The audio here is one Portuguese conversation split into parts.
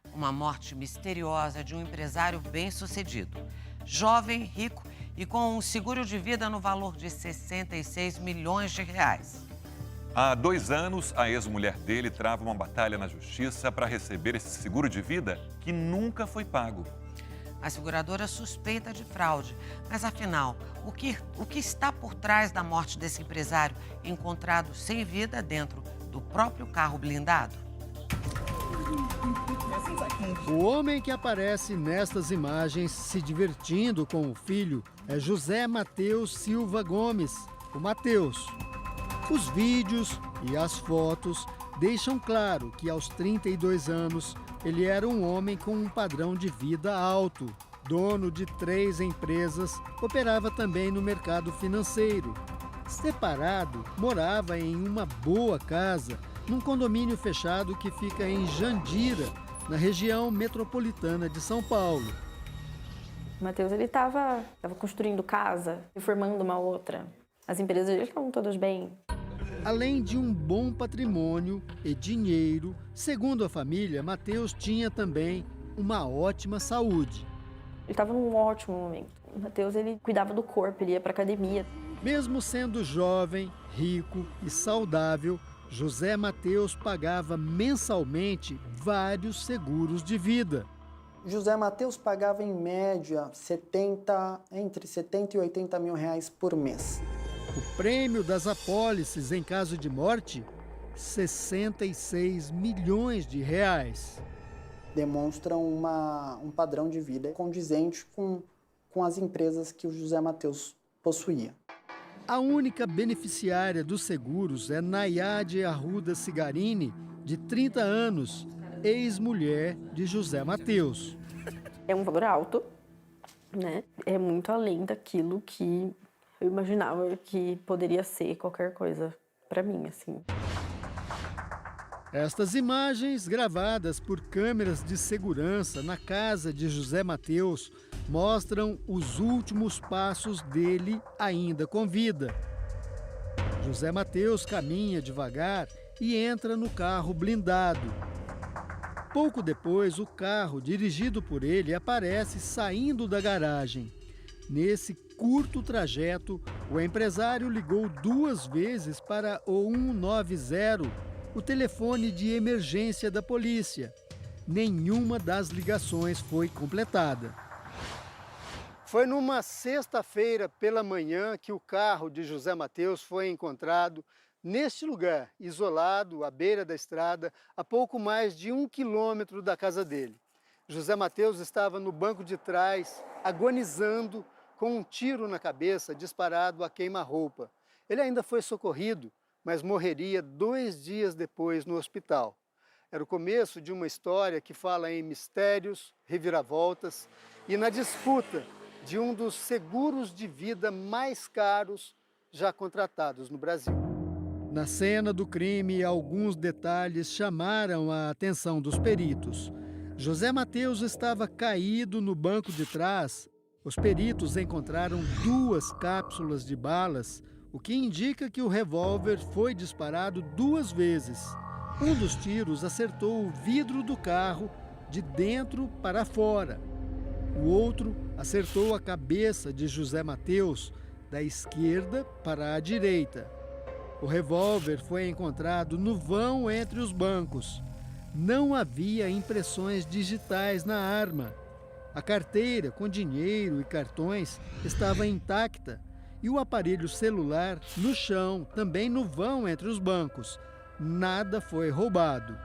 Uma morte misteriosa de um empresário bem-sucedido. Jovem, rico e com um seguro de vida no valor de 66 milhões de reais. Há 2 anos, a ex-mulher dele trava uma batalha na justiça para receber esse seguro de vida que nunca foi pago. A seguradora suspeita de fraude, mas afinal, o que está por trás da morte desse empresário encontrado sem vida dentro do próprio carro blindado? O homem que aparece nestas imagens se divertindo com o filho é José Mateus Silva Gomes, o Mateus. Os vídeos e as fotos deixam claro que aos 32 anos ele era um homem com um padrão de vida alto. Dono de 3 empresas, operava também no mercado financeiro. Separado, morava em uma boa casa, num condomínio fechado que fica em Jandira, na região metropolitana de São Paulo. O Matheus, ele estava construindo casa, reformando uma outra. As empresas dele estavam todas bem. Além de um bom patrimônio e dinheiro, segundo a família, Matheus tinha também uma ótima saúde. Ele estava num ótimo momento. O Matheus, ele cuidava do corpo, ele ia para academia. Mesmo sendo jovem, rico e saudável, José Mateus pagava mensalmente vários seguros de vida. José Mateus pagava em média entre 70 e 80 mil reais por mês. O prêmio das apólices em caso de morte, 66 milhões de reais. Demonstram um padrão de vida condizente com as empresas que o José Mateus possuía. A única beneficiária dos seguros é Nayade Arruda Cigarini, de 30 anos, ex-mulher de José Mateus. É um valor alto, né? É muito além daquilo que eu imaginava que poderia ser qualquer coisa para mim, assim. Estas imagens, gravadas por câmeras de segurança na casa de José Mateus, mostram os últimos passos dele ainda com vida. José Mateus caminha devagar e entra no carro blindado. Pouco depois, o carro dirigido por ele aparece saindo da garagem. Nesse curto trajeto, o empresário ligou 2 vezes para o 190, o telefone de emergência da polícia. Nenhuma das ligações foi completada. Foi numa sexta-feira pela manhã que o carro de José Mateus foi encontrado neste lugar, isolado, à beira da estrada, a pouco mais de 1 quilômetro da casa dele. José Mateus estava no banco de trás, agonizando, com um tiro na cabeça disparado a queima-roupa. Ele ainda foi socorrido, mas morreria 2 dias depois no hospital. Era o começo de uma história que fala em mistérios, reviravoltas e na disputa de um dos seguros de vida mais caros já contratados no Brasil. Na cena do crime, alguns detalhes chamaram a atenção dos peritos. José Mateus estava caído no banco de trás. Os peritos encontraram 2 cápsulas de balas, o que indica que o revólver foi disparado 2 vezes. Um dos tiros acertou o vidro do carro de dentro para fora. O outro acertou a cabeça de José Mateus, da esquerda para a direita. O revólver foi encontrado no vão entre os bancos. Não havia impressões digitais na arma. A carteira com dinheiro e cartões estava intacta e o aparelho celular no chão, também no vão entre os bancos. Nada foi roubado.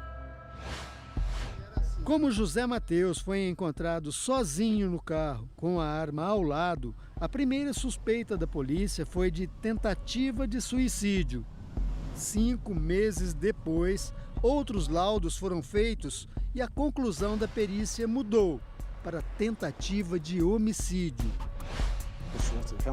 Como José Mateus foi encontrado sozinho no carro, com a arma ao lado, a primeira suspeita da polícia foi de tentativa de suicídio. 5 meses depois, outros laudos foram feitos e a conclusão da perícia mudou para tentativa de homicídio.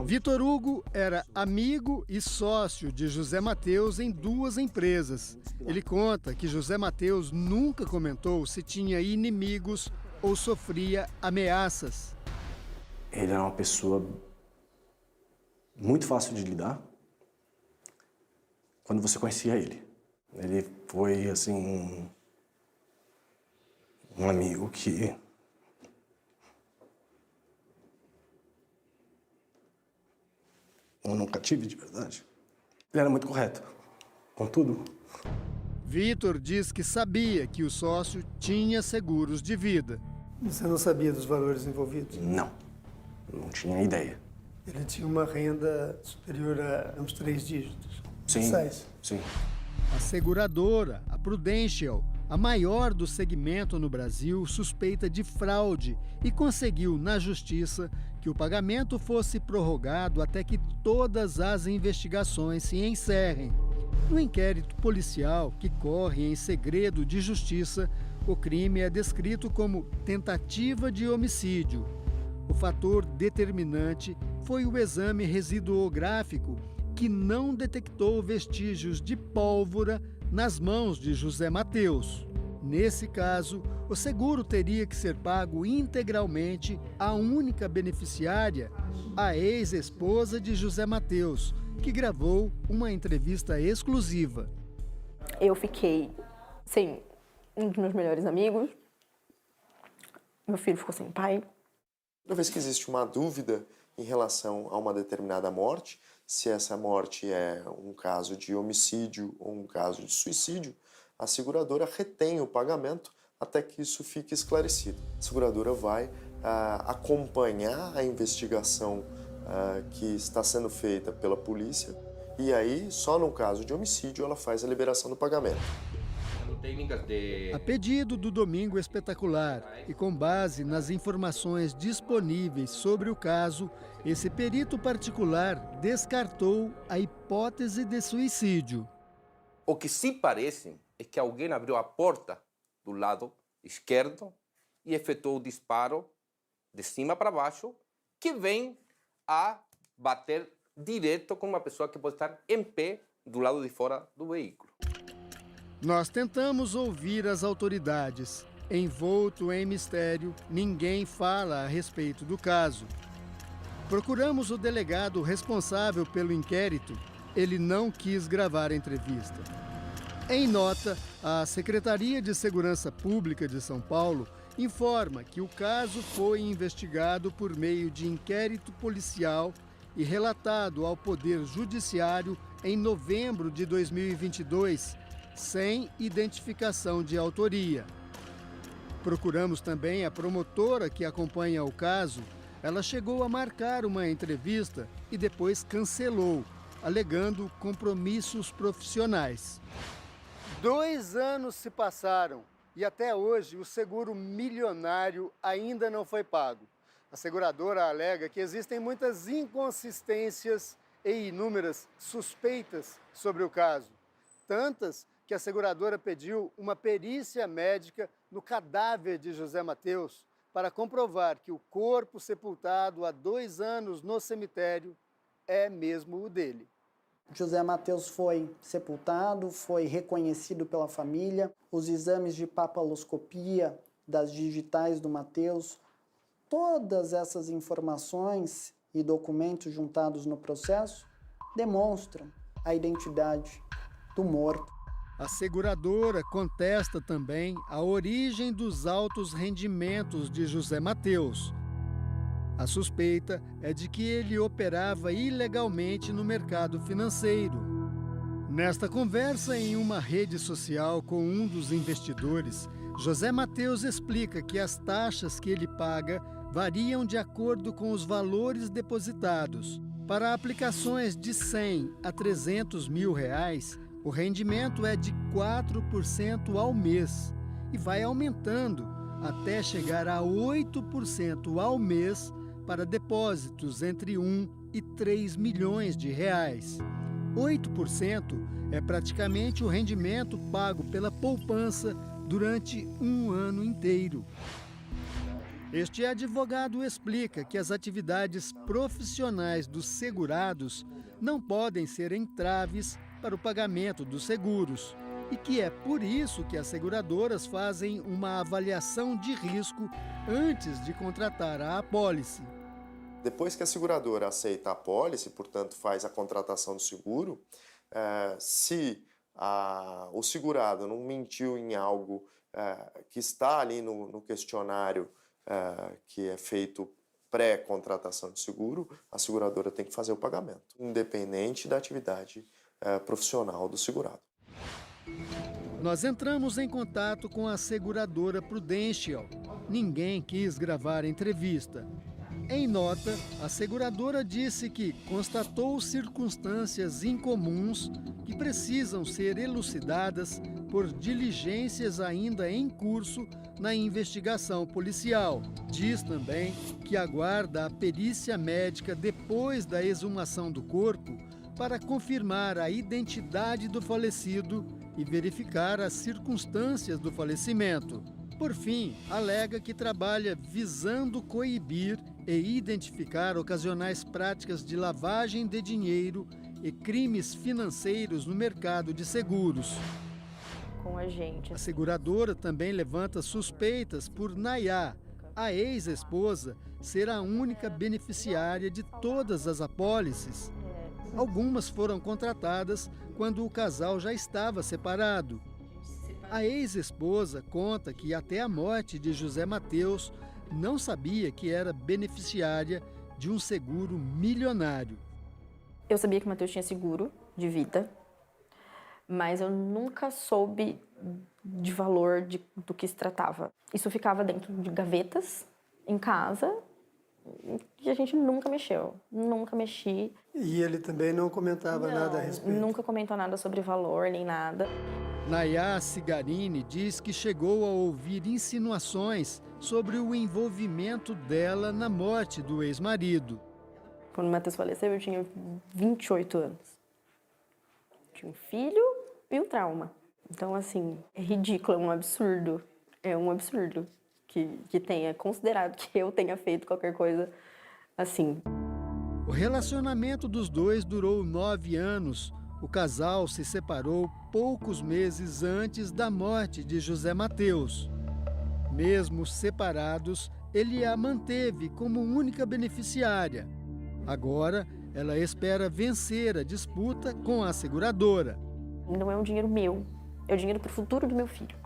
Vitor Hugo era amigo e sócio de José Mateus em 2 empresas. Ele conta que José Mateus nunca comentou se tinha inimigos ou sofria ameaças. Ele era uma pessoa muito fácil de lidar quando você conhecia ele. Ele foi, assim, um um amigo que eu nunca tive de verdade. Ele era muito correto com tudo. Vitor diz que sabia que o sócio tinha seguros de vida. Você não sabia dos valores envolvidos? Não tinha ideia. Ele tinha uma renda superior a uns 3 dígitos. Sim, Mensais. sim. A seguradora, a Prudential, a maior do segmento no Brasil, suspeita de fraude e conseguiu na justiça que o pagamento fosse prorrogado até que todas as investigações se encerrem. No inquérito policial, que corre em segredo de justiça, o crime é descrito como tentativa de homicídio. O fator determinante foi o exame residuográfico, que não detectou vestígios de pólvora nas mãos de José Mateus. Nesse caso, o seguro teria que ser pago integralmente à única beneficiária, a ex-esposa de José Mateus, que gravou uma entrevista exclusiva. Eu fiquei sem um dos meus melhores amigos. Meu filho ficou sem pai. Toda vez que existe uma dúvida em relação a uma determinada morte, se essa morte é um caso de homicídio ou um caso de suicídio, a seguradora retém o pagamento até que isso fique esclarecido. A seguradora vai acompanhar a investigação que está sendo feita pela polícia e aí, só no caso de homicídio, ela faz a liberação do pagamento. A pedido do Domingo Espetacular e com base nas informações disponíveis sobre o caso, esse perito particular descartou a hipótese de suicídio. O que sim parece é que alguém abriu a porta do lado esquerdo e efetuou o disparo de cima para baixo, que vem a bater direto com uma pessoa que pode estar em pé do lado de fora do veículo. Nós tentamos ouvir as autoridades. Envolto em mistério, ninguém fala a respeito do caso. Procuramos o delegado responsável pelo inquérito. Ele não quis gravar a entrevista. Em nota, a Secretaria de Segurança Pública de São Paulo informa que o caso foi investigado por meio de inquérito policial e relatado ao Poder Judiciário em novembro de 2022, sem identificação de autoria. Procuramos também a promotora que acompanha o caso. Ela chegou a marcar uma entrevista e depois cancelou, alegando compromissos profissionais. 2 anos se passaram e até hoje o seguro milionário ainda não foi pago. A seguradora alega que existem muitas inconsistências e inúmeras suspeitas sobre o caso. Tantas que a seguradora pediu uma perícia médica no cadáver de José Mateus para comprovar que o corpo sepultado há 2 anos no cemitério é mesmo o dele. José Mateus foi sepultado, foi reconhecido pela família. Os exames de papiloscopia das digitais do Mateus, todas essas informações e documentos juntados no processo demonstram a identidade do morto. A seguradora contesta também a origem dos altos rendimentos de José Mateus. A suspeita é de que ele operava ilegalmente no mercado financeiro. Nesta conversa em uma rede social com um dos investidores, José Mateus explica que as taxas que ele paga variam de acordo com os valores depositados. Para aplicações de 100 a 300 mil reais, o rendimento é de 4% ao mês e vai aumentando até chegar a 8% ao mês para depósitos entre 1 e 3 milhões de reais. 8% é praticamente o rendimento pago pela poupança durante um ano inteiro. Este advogado explica que as atividades profissionais dos segurados não podem ser entraves para o pagamento dos seguros e que é por isso que as seguradoras fazem uma avaliação de risco antes de contratar a apólice. Depois que a seguradora aceita a apólice, portanto faz a contratação do seguro, se o segurado não mentiu em algo que está ali no questionário que é feito pré-contratação de seguro, a seguradora tem que fazer o pagamento, independente da atividade profissional do segurado. Nós entramos em contato com a seguradora Prudential. Ninguém quis gravar a entrevista. Em nota, a seguradora disse que constatou circunstâncias incomuns que precisam ser elucidadas por diligências ainda em curso na investigação policial. Diz também que aguarda a perícia médica depois da exumação do corpo para confirmar a identidade do falecido e verificar as circunstâncias do falecimento. Por fim, alega que trabalha visando coibir e identificar ocasionais práticas de lavagem de dinheiro e crimes financeiros no mercado de seguros. Com a gente. A seguradora também levanta suspeitas por Nayá, a ex-esposa, ser a única beneficiária de todas as apólices. Algumas foram contratadas quando o casal já estava separado. A ex-esposa conta que até a morte de José Mateus não sabia que era beneficiária de um seguro milionário. Eu sabia que o Mateus tinha seguro de vida, mas eu nunca soube de valor do que se tratava. Isso ficava dentro de gavetas, em casa, e a gente nunca mexeu, nunca mexi. E ele também não comentava nada a respeito? Nunca comentou nada sobre valor, nem nada. Nayá Cigarini diz que chegou a ouvir insinuações sobre o envolvimento dela na morte do ex-marido. Quando o Mateus faleceu, eu tinha 28 anos. Tinha um filho e um trauma. Então, assim, é ridículo, é um absurdo. É um absurdo que tenha considerado que eu tenha feito qualquer coisa assim. O relacionamento dos dois durou 9 anos. O casal se separou poucos meses antes da morte de José Mateus. Mesmo separados, ele a manteve como única beneficiária. Agora, ela espera vencer a disputa com a seguradora. Não é um dinheiro meu, é o dinheiro para o futuro do meu filho,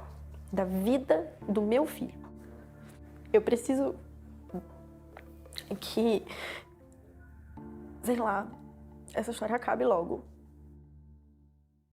da vida do meu filho. Eu preciso que, sei lá, essa história acabe logo.